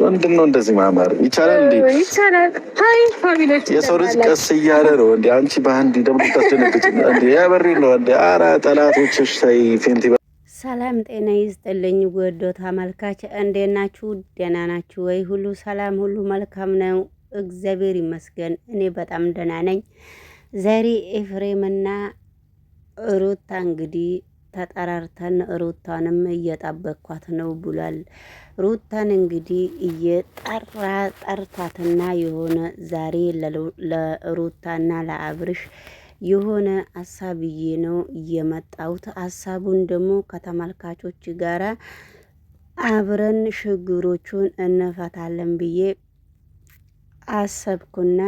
ምንድን ነው እንደዚህ ማማር ይቻላል እንዴ? ይቻላል። ሀይ ፋሚሊዎች፣ የሰው ልጅ ቀስ እያለ ነው እንዴ? አንቺ በአንድ ደግሞ ታስደነግጭ እንዴ? ያበሬ ነው እንዴ? አረ ጠላቶችሽ ሳይ ፌንቲ። ሰላም ጤና ይስጥልኝ ውድ ተመልካች፣ እንዴት ናችሁ? ደህና ናችሁ ወይ? ሁሉ ሰላም፣ ሁሉ መልካም ነው፣ እግዚአብሔር ይመስገን። እኔ በጣም ደህና ነኝ። ዛሬ ኤፍሬምና ሩታ እንግዲህ ተጠራርተን ሩታንም እየጠበቅኳት ነው ብሏል። ሩታን እንግዲህ ጠርቷትና የሆነ ዛሬ ለሩታና ለአብርሽ የሆነ ሀሳብዬ ነው የመጣሁት። ሀሳቡን ደግሞ ከተመልካቾች ጋራ አብረን ችግሮቹን እንፈታለን ብዬ አሰብኩና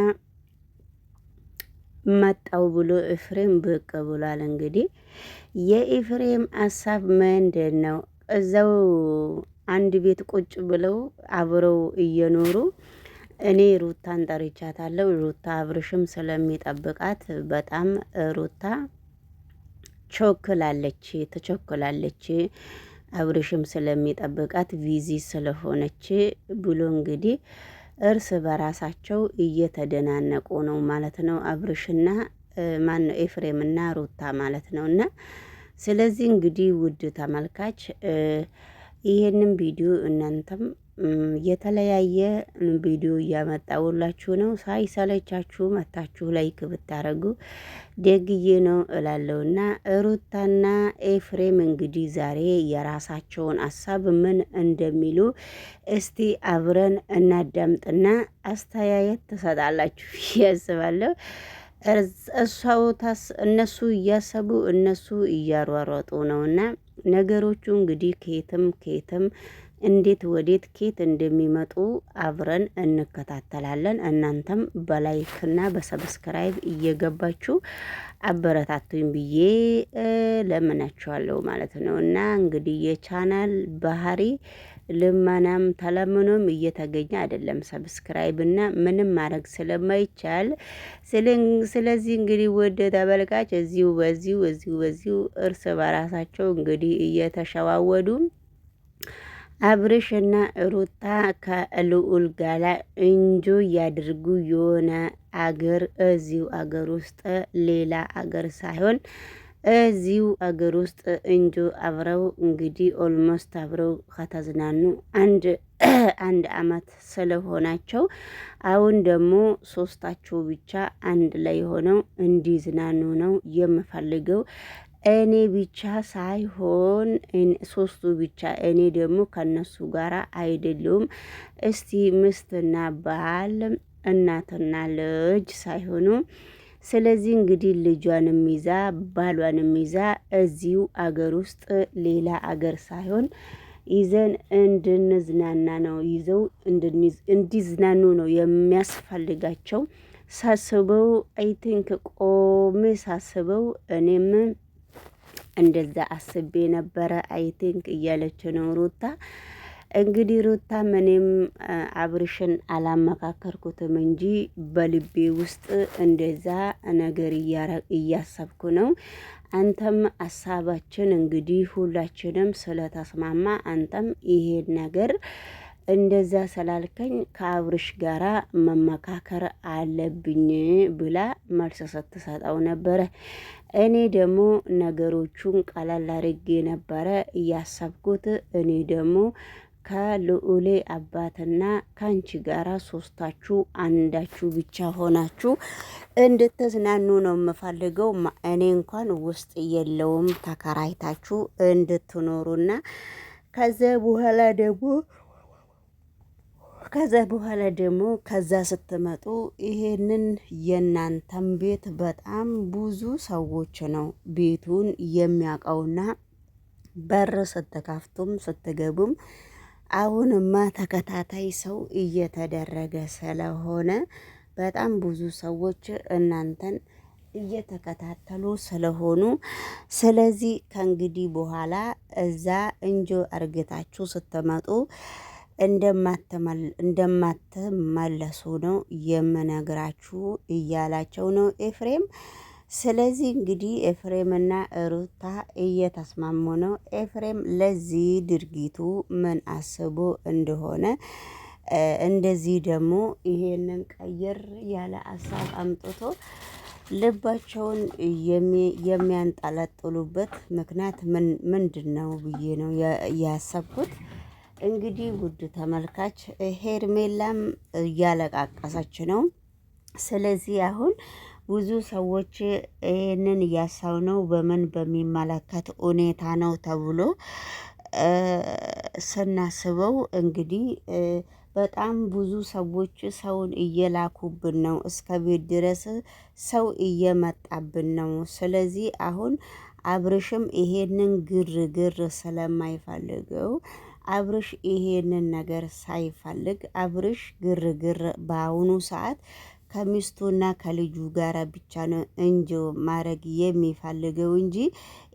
መጣው ብሎ ኤፍሬም ብቅ ብሏል። እንግዲህ የኤፍሬም ሀሳብ ምንድን ነው? እዛው አንድ ቤት ቁጭ ብለው አብረው እየኖሩ እኔ ሩታን ጠርቻታለሁ። ሩታ አብርሽም ስለሚጠብቃት በጣም ሩታ ትቸኩላለች። አብርሽም ስለሚጠብቃት ቪዚ ስለሆነች ብሎ እንግዲህ እርስ በራሳቸው እየተደናነቁ ነው ማለት ነው። አብርሽና ማነው ኤፍሬምና ሩታ ማለት ነው። እና ስለዚህ እንግዲህ ውድ ተመልካች ይሄንን ቪዲዮ እናንተም የተለያየ ቪዲዮ እያመጣውላችሁ ነው። ሳይሰለቻችሁ መታችሁ ላይክ ብታረጉ ደግዬ ነው እላለሁና ሩታና ኤፍሬም እንግዲህ ዛሬ የራሳቸውን ሀሳብ ምን እንደሚሉ እስቲ አብረን እናዳምጥና አስተያየት ትሰጣላችሁ ያስባለሁ። እነሱ እያሰቡ እነሱ እያሯሯጡ ነውና ነገሮቹ እንግዲህ ከየትም እንዴት ወዴት ኬት እንደሚመጡ አብረን እንከታተላለን። እናንተም በላይክና በሰብስክራይብ እየገባችሁ አበረታቱኝ ብዬ ለምናችኋለሁ ማለት ነው። እና እንግዲህ የቻናል ባህሪ ልመናም ተለምኖም እየተገኘ አይደለም፣ ሰብስክራይብ እና ምንም ማድረግ ስለማይቻል። ስለዚህ እንግዲህ ወደ ተመልካች እዚሁ በዚሁ እርስ በራሳቸው እንግዲህ እየተሸዋወዱ አብርሽ እና ሩታ ከልዑል ጋር እንጆ ያድርጉ። የሆነ አገር እዚሁ አገር ውስጥ ሌላ አገር ሳይሆን እዚሁ አገር ውስጥ እንጆ አብረው እንግዲህ ኦልሞስት አብረው ከተዝናኑ አንድ አመት ስለሆናቸው አሁን ደግሞ ሶስታቸው ብቻ አንድ ላይ ሆነው እንዲዝናኑ ነው የምፈልገው። እኔ ብቻ ሳይሆን ሶስቱ ብቻ እኔ ደግሞ ከነሱ ጋር አይደሉም። እስቲ ምስትና ባል እናትና ልጅ ሳይሆኑ ስለዚህ እንግዲህ ልጇንም ይዛ ባሏንም ይዛ እዚሁ አገር ውስጥ ሌላ አገር ሳይሆን ይዘን እንድንዝናና ነው ይዘው እንዲዝናኑ ነው የሚያስፈልጋቸው። ሳስበው አይ ቲንክ ቆሜ ሳስበው እኔም እንደዛ አስቤ ነበረ። አይ ቲንክ እያለች ነው ሩታ። እንግዲህ ሩታ እኔም አብርሽን አላመካከርኩትም እንጂ በልቤ ውስጥ እንደዛ ነገር እያሰብኩ ነው። አንተም ሀሳባችን እንግዲህ ሁላችንም ስለተስማማ አንተም ይሄን ነገር እንደዛ ስላልከኝ ከአብርሽ ጋራ መመካከር አለብኝ ብላ መልስ ስትሰጠው ነበረ። እኔ ደግሞ ነገሮቹን ቀላል አድርጌ ነበረ እያሰብኩት። እኔ ደግሞ ከልዑሌ አባትና ከአንቺ ጋራ ሶስታችሁ አንዳችሁ ብቻ ሆናችሁ እንድትዝናኑ ነው የምፈልገው። እኔ እንኳን ውስጥ የለውም ተከራይታችሁ እንድትኖሩና ከዛ ስትመጡ ይሄንን የእናንተን ቤት በጣም ብዙ ሰዎች ነው ቤቱን የሚያውቀውና በር ስትከፍቱም ስትገቡም አሁንማ ተከታታይ ሰው እየተደረገ ስለሆነ በጣም ብዙ ሰዎች እናንተን እየተከታተሉ ስለሆኑ ስለዚህ ከእንግዲህ በኋላ እዛ እንጆ አርግታችሁ ስትመጡ እንደማትመለሱ ነው የምነግራችሁ እያላቸው ነው ኤፍሬም። ስለዚህ እንግዲህ ኤፍሬምና ሩታ እየተስማሙ ነው። ኤፍሬም ለዚህ ድርጊቱ ምን አስቦ እንደሆነ እንደዚህ ደግሞ ይሄንን ቀይር ያለ ሀሳብ አምጥቶ ልባቸውን የሚያንጠለጥሉበት ምክንያት ምንድን ነው ብዬ ነው ያሰብኩት። እንግዲህ ውድ ተመልካች ሄርሜላም እያለቃቀሰች ነው። ስለዚህ አሁን ብዙ ሰዎች ይህንን እያሳው ነው በምን በሚመለከት ሁኔታ ነው ተብሎ ስናስበው እንግዲህ በጣም ብዙ ሰዎች ሰውን እየላኩብን ነው። እስከ ቤት ድረስ ሰው እየመጣብን ነው። ስለዚህ አሁን አብርሽም ይሄንን ግርግር ስለማይፈልገው አብርሽ ይሄንን ነገር ሳይፈልግ አብርሽ ግርግር በአሁኑ ሰዓት ከሚስቱና ከልጁ ጋር ብቻ ነው እንጂ ማድረግ የሚፈልገው እንጂ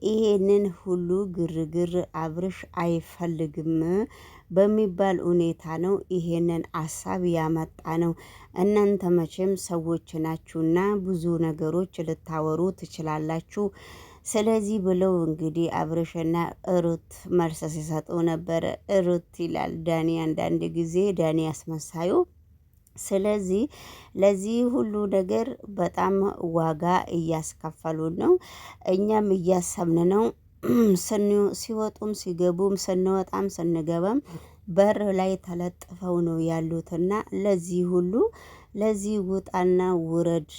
ይሄንን ሁሉ ግርግር አብርሽ አይፈልግም በሚባል ሁኔታ ነው ይሄንን ሀሳብ ያመጣ ነው። እናንተ መቼም ሰዎች ናችሁና ብዙ ነገሮች ልታወሩ ትችላላችሁ። ስለዚህ ብለው እንግዲህ አብርሽና ሩት መልስ ሲሰጡ ነበር። ሩት ይላል ዳኒ፣ አንዳንድ ጊዜ ዳኒ ያስመሳዩ። ስለዚህ ለዚህ ሁሉ ነገር በጣም ዋጋ እያስከፈሉን ነው። እኛም እያሰብን ነው። ሲወጡም ሲገቡም ስንወጣም ስንገባም በር ላይ ተለጥፈው ነው ያሉትና ለዚህ ሁሉ ለዚህ ውጣና ውረድ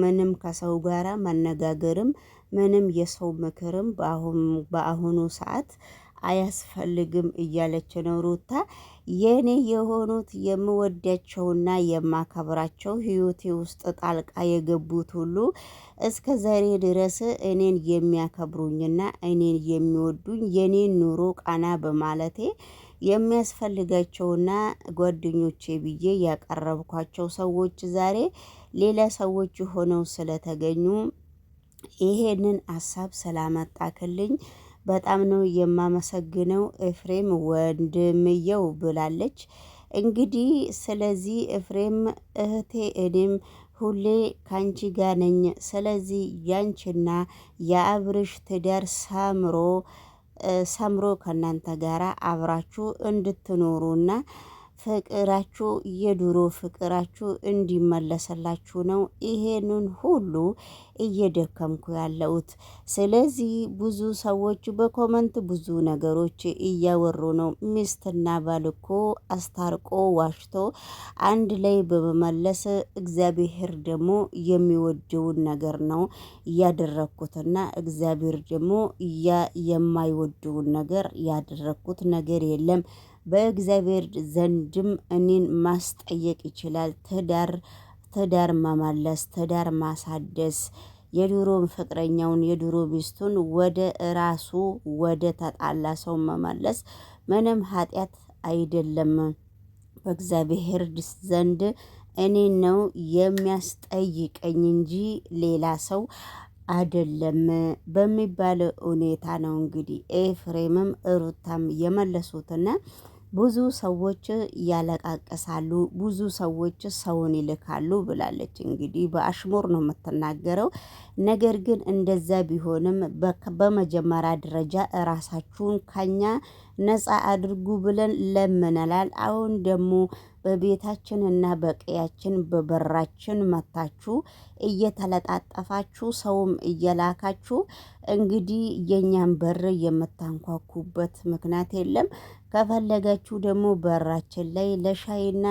ምንም ከሰው ጋራ መነጋገርም ምንም የሰው ምክርም በአሁኑ ሰዓት አያስፈልግም እያለች ነው ሩታ። የኔ የሆኑት የምወዳቸውና የማከብራቸው ህይወቴ ውስጥ ጣልቃ የገቡት ሁሉ እስከ ዛሬ ድረስ እኔን የሚያከብሩኝና እኔን የሚወዱኝ የኔን ኑሮ ቃና በማለቴ የሚያስፈልጋቸውና ጓደኞቼ ብዬ ያቀረብኳቸው ሰዎች ዛሬ ሌላ ሰዎች ሆነው ስለተገኙ ይሄንን ሀሳብ ስላመጣክልኝ በጣም ነው የማመሰግነው ኤፍሬም ወንድምየው ብላለች። እንግዲህ ስለዚህ ኤፍሬም እህቴ እኔም ሁሌ ካንቺ ጋር ነኝ። ስለዚህ ያንቺና የአብርሽ ትዳር ሰምሮ ከእናንተ ጋር አብራችሁ እንድትኖሩና ፍቅራችሁ የድሮ ፍቅራችሁ እንዲመለሰላችሁ ነው ይሄንን ሁሉ እየደከምኩ ያለሁት። ስለዚህ ብዙ ሰዎች በኮመንት ብዙ ነገሮች እያወሩ ነው። ሚስትና ባል እኮ አስታርቆ ዋሽቶ አንድ ላይ በመመለስ እግዚአብሔር ደግሞ የሚወደውን ነገር ነው እያደረግኩትና እግዚአብሔር ደግሞ የማይወደውን ነገር ያደረግኩት ነገር የለም። በእግዚአብሔር ዘንድም እኔን ማስጠየቅ ይችላል። ትዳር መመለስ፣ ትዳር ማሳደስ፣ የድሮን ፍቅረኛውን የድሮ ሚስቱን ወደ ራሱ ወደ ተጣላ ሰው መመለስ ምንም ኃጢአት አይደለም። በእግዚአብሔር ዘንድ እኔን ነው የሚያስጠይቀኝ እንጂ ሌላ ሰው አይደለም በሚባል ሁኔታ ነው እንግዲህ ኤፍሬምም ሩታም የመለሱትና ብዙ ሰዎች ያለቃቀሳሉ፣ ብዙ ሰዎች ሰውን ይልካሉ ብላለች። እንግዲህ በአሽሙር ነው የምትናገረው። ነገር ግን እንደዛ ቢሆንም በመጀመሪያ ደረጃ ራሳችሁን ከኛ ነፃ አድርጉ ብለን ለምነናል። አሁን ደግሞ በቤታችን እና በቀያችን በበራችን መታችሁ እየተለጣጠፋችሁ ሰውም እየላካችሁ እንግዲህ የኛን በር የምታንኳኩበት ምክንያት የለም። ከፈለጋችሁ ደግሞ በራችን ላይ ለሻይና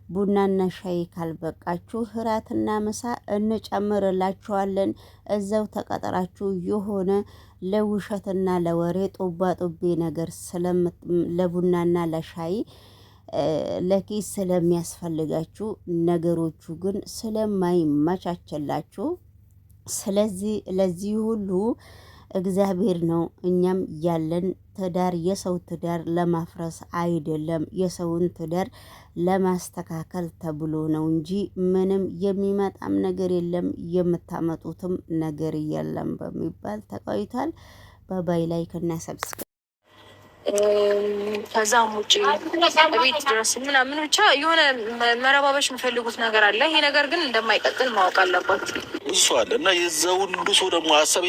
ቡናና ሻይ ካልበቃችሁ እራትና ምሳ እንጨምርላችኋለን። እዛው ተቀጥራችሁ የሆነ ለውሸትና ለወሬ ጦባ ጦቤ ነገር ለቡናና ለሻይ ለኪስ ስለሚያስፈልጋችሁ ነገሮቹ ግን ስለማይመቻችላችሁ፣ ስለዚህ ለዚህ ሁሉ እግዚአብሔር ነው። እኛም ያለን ትዳር የሰው ትዳር ለማፍረስ አይደለም፣ የሰውን ትዳር ለማስተካከል ተብሎ ነው እንጂ ምንም የሚመጣም ነገር የለም፣ የምታመጡትም ነገር የለም በሚባል ተቆይቷል። በባይ ላይክ እና ሰብስክራይብ ከዛም ውጭ ቤት ድረስ ምናምን ብቻ የሆነ መረባበሽ የሚፈልጉት ነገር አለ። ይሄ ነገር ግን እንደማይቀጥል ማወቅ አለባችሁ። እሱ አለ እና የዛ ሁሉ ሰው ደግሞ ሀሳብ